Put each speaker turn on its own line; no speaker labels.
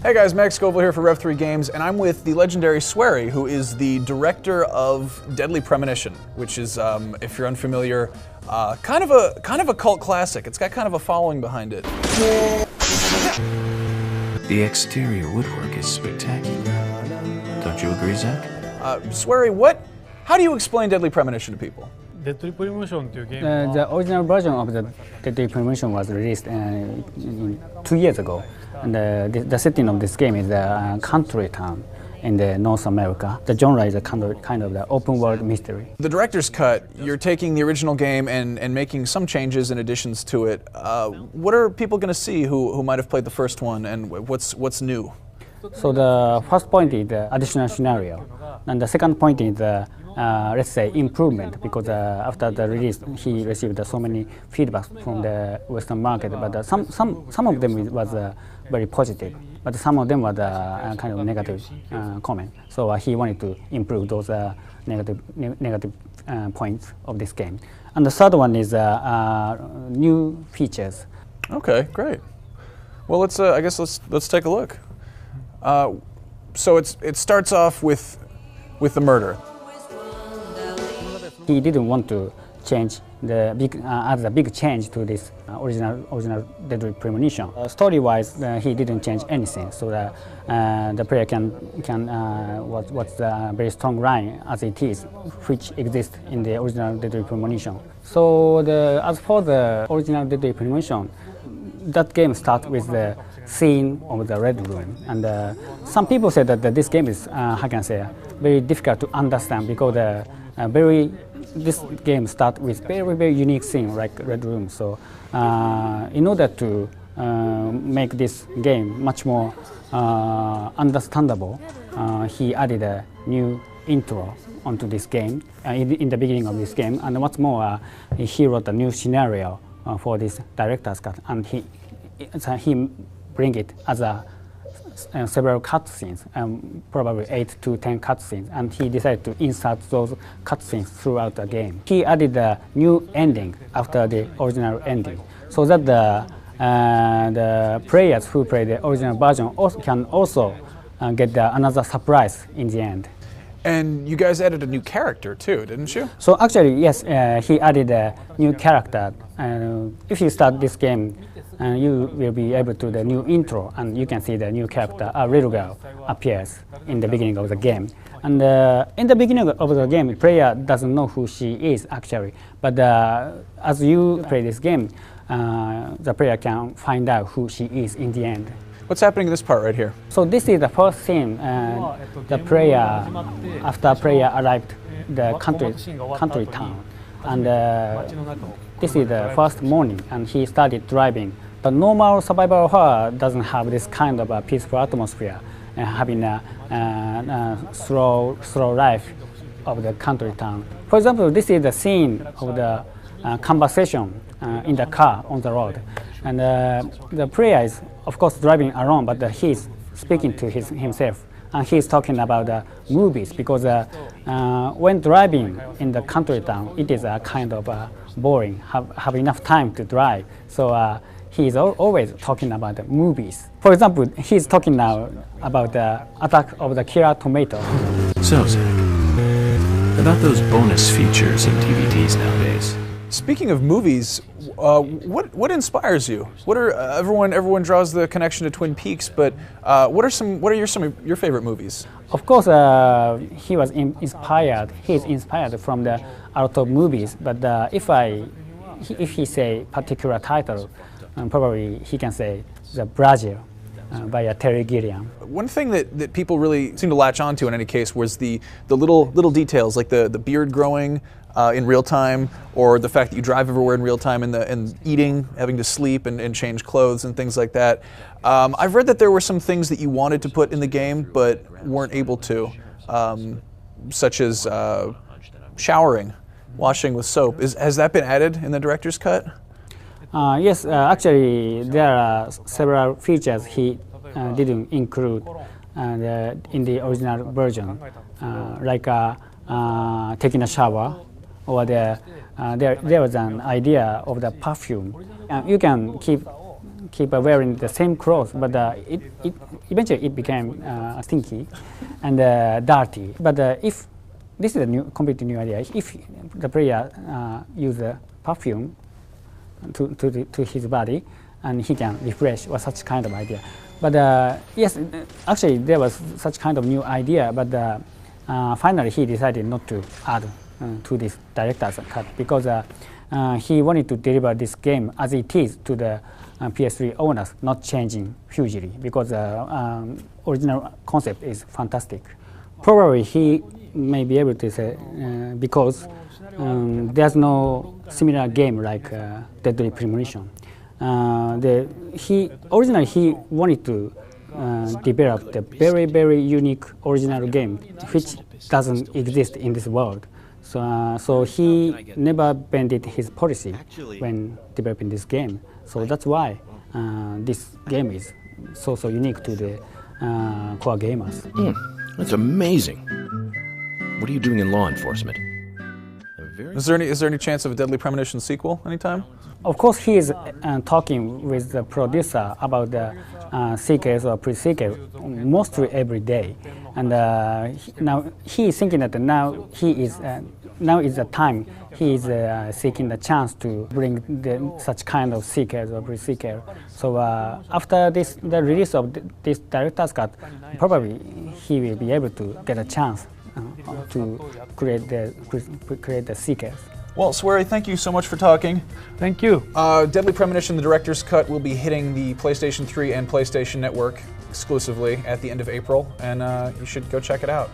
Hey guys, Max Scoville here for Rev3 Games, and I'm with the legendary Swery, who is the director of Deadly Premonition, which is, if you're unfamiliar, kind of a cult classic. It's got kind of a following behind it.
The exterior woodwork is spectacular. Don't you agree, Zach?
Swery, how do you explain Deadly Premonition to people?
Deadly Premonition to game.
The original version of the Deadly Premonition was released 2 years ago. And the setting of this game is a country town in North America. The genre is a kind of the open world mystery.
The director's cut, you're taking the original game and making some changes and additions to it. What are people going to see who might have played the first one, and what's new?
So the first point is the additional scenario, and the second point is let's say improvement, because after the release he received so many feedbacks from the Western market, but some of them was very positive, but some of them was kind of negative comment. So he wanted to improve those negative points of this game. And the third one is new features.
Okay, great. Well, I guess let's take a look. So it starts off with the murder.
He didn't want to change add a big change to this original Deadly Premonition. Story-wise, he didn't change anything, so the player can what's the very strong line as it is, which exists in the original Deadly Premonition. So as for the original Deadly Premonition, that game starts with the scene of the Red Room, and some people say that this game is, how can I say, very difficult to understand, because this game starts with very unique scene like Red Room. So in order to make this game much more understandable, he added a new intro onto this game in the beginning of this game, and what's more, he wrote a new scenario for this director's cut, and he bring it as several cutscenes, probably 8 to 10 cutscenes, and he decided to insert those cutscenes throughout the game. He added a new ending after the original ending, so that the players who play the original version can also get another surprise in the end.
And you guys added a new character too, didn't you?
So actually, yes, he added a new character. If you start this game, you will be able to the new intro, and you can see the new character, a little girl, appears in the beginning of the game. And in the beginning of the game, the player doesn't know who she is actually, but as you play this game, the player can find out who she is in the end.
What's happening in this part right here?
So this is the first scene. The player, after player arrived the country town, and this is the first morning, and he started driving. The normal survival horror doesn't have this kind of a peaceful atmosphere, having a slow life of the country town. For example, this is the scene of the conversation in the car on the road, and the player is of course driving alone, but he's speaking to himself, and he's talking about movies, because when driving in the country town, it is kind of boring, have enough time to drive, so he's always talking about the movies. For example, he's talking now about the Attack of the Killer Tomato.
So, Zach, about those bonus features in DVDs nowadays.
Speaking of movies, what inspires you? What are everyone draws the connection to Twin Peaks, but what are some of your favorite movies?
Of course, he was inspired. He's inspired from the out of movies. But if he say particular title, probably he can say The Brazil by Terry Gilliam.
One thing that people really seem to latch onto in any case was the little details, like the beard growing in real time, or the fact that you drive everywhere in real time, and eating, having to sleep and change clothes and things like that. I've read that there were some things that you wanted to put in the game but weren't able to, such as showering, washing with soap. Has that been added in the director's cut?
Yes, actually there are several features he didn't include in the original version, like taking a shower, or there was an idea of the perfume. You can keep keep wearing the same clothes, but eventually it became stinky and dirty. But if this is a completely new idea, if the player use perfume to his body, and he can refresh, or such kind of idea. But yes, actually there was such kind of new idea, but finally he decided not to add to this director's cut because he wanted to deliver this game as it is to the PS3 owners, not changing hugely, because the original concept is fantastic. Probably he may be able to say because there's no similar game like Deadly Premonition. Originally he wanted to develop the very, very unique original game which doesn't exist in this world. So he never bended his policy when developing this game. So that's why this game is so unique to the core gamers.
That's amazing. What are you doing in law enforcement?
Is there any chance of a Deadly Premonition sequel anytime?
Of course, he is talking with the producer about the sequels or pre-sequel mostly every day, and now he is thinking that now is the time he is seeking the chance to bring such kind of sequels or pre-sequel. So after the release of this director's cut, probably he will be able to get a chance to create the sequels.
Well, Swery, thank you so much for talking.
Thank you.
Deadly Premonition, the director's cut, will be hitting the PlayStation 3 and PlayStation Network exclusively at the end of April, and you should go check it out.